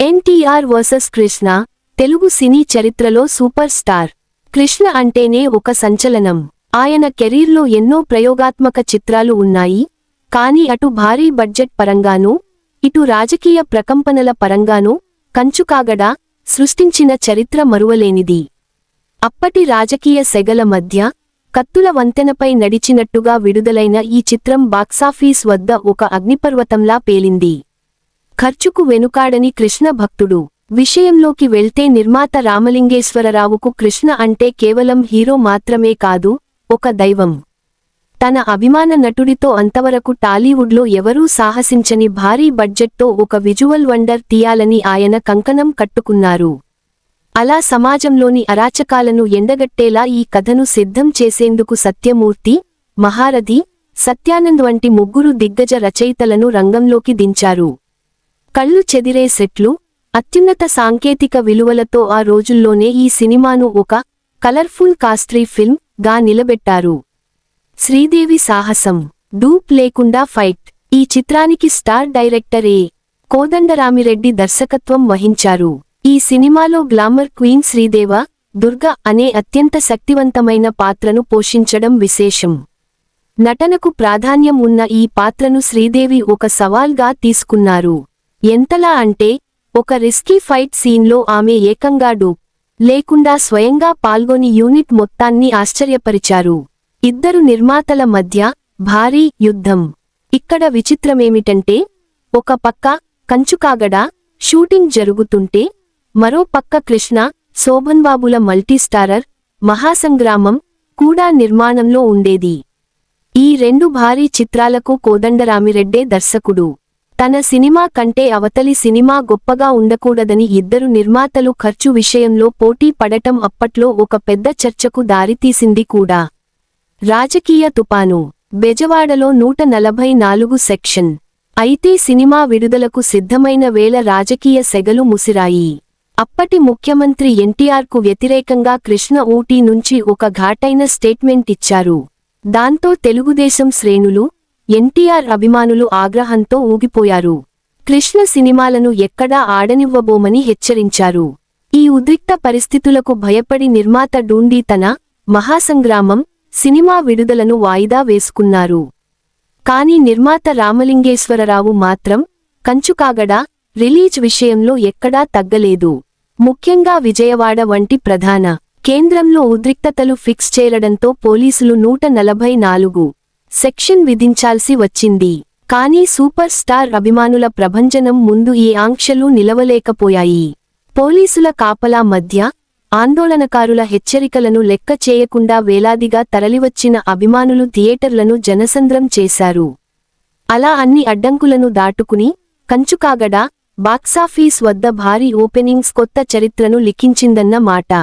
NTR versus Krishna Telugu సినీ చరిత్రలో super star. Krishna అంటేనే ఒక సంచలనం. ఆయన కెరీర్లో ఎన్నో ప్రయోగాత్మక చిత్రాలు ఉన్నాయి. కానీ అటు భారీ బడ్జెట్ పరంగానూ, ఇటు రాజకీయ ప్రకంపనల పరంగానూ కంచుకాగడ సృష్టించిన చరిత్ర మరువలేనిది. అప్పటి రాజకీయ సెగల మధ్య కత్తుల వంతెనపై నడిచినట్టుగా విడుదలైన ఈ చిత్రం బాక్సాఫీస్ వద్ద ఒక అగ్నిపర్వతంలా పేలింది. ఖర్చుకు వెనుకాడని కృష్ణ భక్తుడు. విషయంలోకి వెళ్తే నిర్మాత రామలింగేశ్వరరావుకు కృష్ణ అంటే కేవలం హీరో మాత్రమే కాదు, ఒక దైవం. తన అభిమాన నటుడితో అంతవరకు టాలీవుడ్లో ఎవరూ సాహసించని భారీ బడ్జెట్తో ఒక విజువల్ వండర్ తీయాలని ఆయన కంకణం కట్టుకున్నారు. అలా సమాజంలోని అరాచకాలను ఎండగట్టేలా ఈ కథను సిద్ధం చేసేందుకు సత్యమూర్తి, మహారథి, సత్యానంద్ వంటి ముగ్గురు దిగ్గజ రచయితలను రంగంలోకి దించారు. కళ్ళు చెదిరే సెట్లు, అత్యున్నత సాంకేతిక విలువలతో ఆ రోజుల్లోనే ఈ సినిమాను ఒక కలర్ఫుల్ కాస్ట్రీ ఫిల్మ్ గా నిలబెట్టారు. శ్రీదేవి సాహసం, డూప్ లేకుండా ఫైట్. ఈ చిత్రానికి స్టార్ డైరెక్టర్ ఎ. కోదండరామిరెడ్డి దర్శకత్వం వహించారు. ఈ సినిమాలో గ్లామర్ క్వీన్ శ్రీదేవ, దుర్గ అనే అత్యంత శక్తివంతమైన పాత్రను పోషించడం విశేషం. నటనకు ప్రాధాన్యం ఉన్న ఈ పాత్రను శ్రీదేవి ఒక సవాల్గా తీసుకున్నారు. ఎంతలా అంటే, ఒక రిస్కీ ఫైట్ సీన్లో ఆమె ఏకంగా డూప్ లేకుండా స్వయంగా పాల్గొని యూనిట్ మొత్తాన్ని ఆశ్చర్యపరిచారు. ఇద్దరు నిర్మాతల మధ్య భారీ యుద్ధం. ఇక్కడ విచిత్రమేమిటంటే, ఒక పక్క కంచుకాగడ షూటింగ్ జరుగుతుంటే, మరో పక్క కృష్ణ, శోభన్బాబుల మల్టీస్టారర్ మహాసంగ్రామం కూడా నిర్మాణంలో ఉండేది. ఈ రెండు భారీ చిత్రాలకు కోదండరామిరెడ్డే దర్శకుడు. తన సినిమా కంటే అవతలి సినిమా గొప్పగా ఉండకూడదని ఇద్దరు నిర్మాతలు ఖర్చు విషయంలో పోటీ పడటం అప్పట్లో ఒక పెద్ద చర్చకు దారితీసింది కూడా. రాజకీయ తుపాను. బెజవాడలో 144 సెక్షన్. అయితే సినిమా విడుదలకు సిద్ధమైన వేళ రాజకీయ సెగలు ముసిరాయి. అప్పటి ముఖ్యమంత్రి ఎన్టీఆర్కు వ్యతిరేకంగా కృష్ణ ఊటీ నుంచి ఒక ఘాటైన స్టేట్మెంట్ ఇచ్చారు. దాంతో తెలుగుదేశం శ్రేణులు, ఎన్టీఆర్ అభిమానులు ఆగ్రహంతో ఊగిపోయారు. కృష్ణ సినిమాలను ఎక్కడా ఆడనివ్వబోమని హెచ్చరించారు. ఈ ఉద్రిక్త పరిస్థితులకు భయపడి నిర్మాత డూండి తన మహాసంగ్రామం సినిమా విడుదలను వాయిదా వేసుకున్నారు. కానీ నిర్మాత రామలింగేశ్వరరావు మాత్రం కంచుకాగడ రిలీజ్ విషయంలో ఎక్కడా తగ్గలేదు. ముఖ్యంగా విజయవాడ వంటి ప్రధాన కేంద్రంలో ఉద్రిక్తతలు ఫిక్స్ చేరడంతో పోలీసులు 144 సెక్షన్ విధించాల్సి వచ్చింది. కానీ సూపర్ స్టార్ అభిమానుల ప్రభంజనం ముందు ఈ ఆంక్షలు నిలవలేకపోయాయి. పోలీసుల కాపలా మధ్య, ఆందోళనకారుల హెచ్చరికలను లెక్క చేయకుండా వేలాదిగా తరలివచ్చిన అభిమానులు థియేటర్లను జనసంద్రం చేశారు. అలా అన్ని అడ్డంకులను దాటుకుని కంచుకాగడ బాక్సాఫీస్ వద్ద భారీ ఓపెనింగ్స్ కొత్త చరిత్రను లిఖించిందన్న మాట.